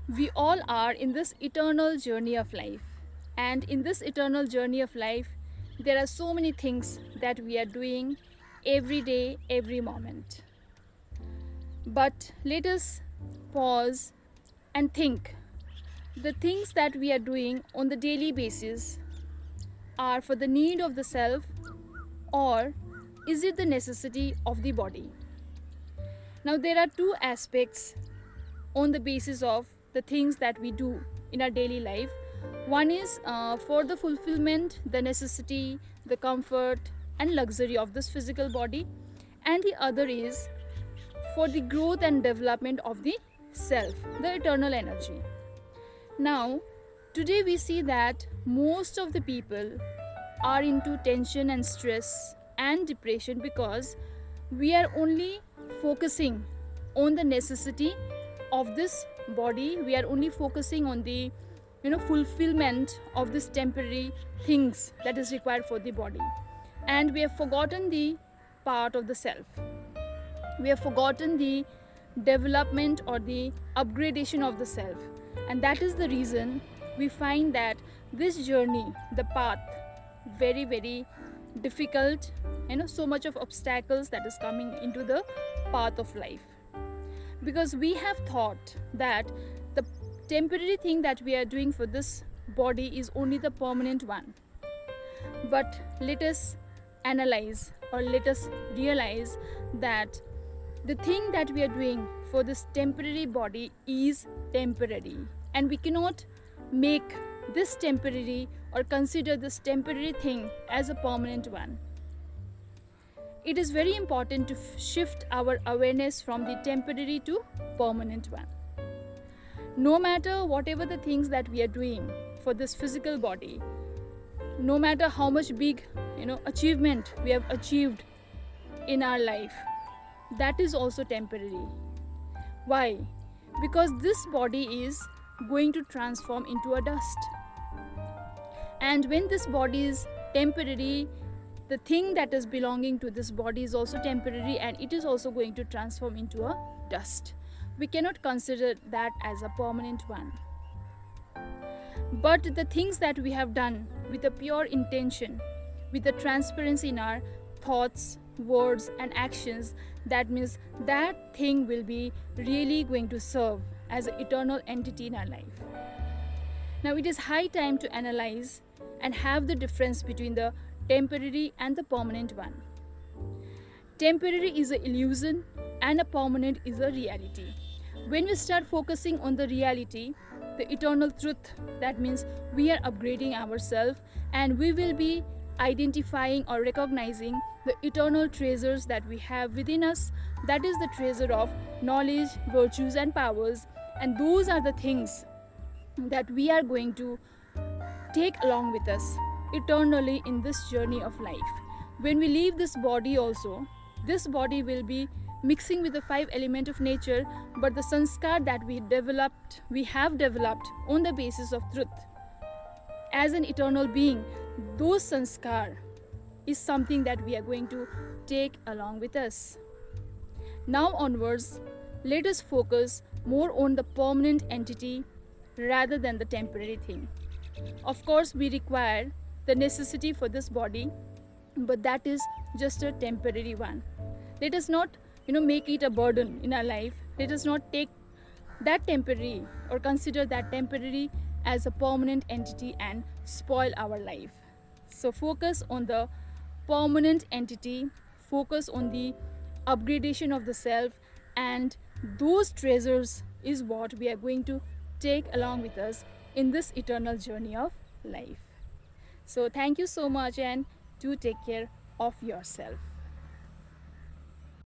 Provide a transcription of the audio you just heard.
We all are in this eternal journey of life. And in this eternal journey of life, there are so many things that we are doing every day, every moment. But let us pause and think. The things that we are doing on the daily basis are for the need of the self, or is it the necessity of the body? Now, there are two aspects on the basis of the things that we do in our daily life. One is for the fulfillment, the necessity, the comfort, and luxury of this physical body, and the other is for the growth and development of the self, the eternal energy. Now, today we see that most of the people are into tension and stress and depression because we are only focusing on the necessity of this body. We are only focusing on the fulfillment of this temporary things that is required for the body, and we have forgotten the part of the self. We have forgotten the development or the upgradation of the self, and that is the reason we find that this journey, the path, very very difficult, so much of obstacles that is coming into the path of life, because we have thought that the temporary thing that we are doing for this body is only the permanent one. But let us analyze, or let us realize that the thing that we are doing for this temporary body is temporary, and we cannot make this temporary or consider this temporary thing as a permanent one. It is very important to shift our awareness from the temporary to permanent one. No matter whatever the things that we are doing for this physical body, no matter how much big achievement we have achieved in our life, that is also temporary. Why? Because this body is going to transform into a dust, and when this body is temporary, the thing that is belonging to this body is also temporary, and it is also going to transform into a dust. We cannot consider that as a permanent one. But the things that we have done with a pure intention, with the transparency in our thoughts, words, and actions, that means that thing will be really going to serve as an eternal entity in our life. Now, it is high time to analyze and have the difference between the temporary and the permanent one. Temporary is an illusion, and a permanent is a reality. When we start focusing on the reality, the eternal truth, that means we are upgrading ourselves, and we will be identifying or recognizing the eternal treasures that we have within us. That is the treasure of knowledge, virtues, and powers, and those are the things that we are going to take along with us eternally in this journey of life. When we leave this body also, this body will be mixing with the five elements of nature, but the sanskar that we have developed on the basis of truth as an eternal being, those sanskar is something that we are going to take along with us. Now onwards, let us focus more on the permanent entity rather than the temporary thing. Of course, we require the necessity for this body, but that is just a temporary one. Let us not make it a burden in our life. Let us not take that temporary or consider that temporary as a permanent entity and spoil our life. So focus on the permanent entity, focus on the upgradation of the self, and those treasures is what we are going to take along with us in this eternal journey of life. So thank you so much, and do take care of yourself.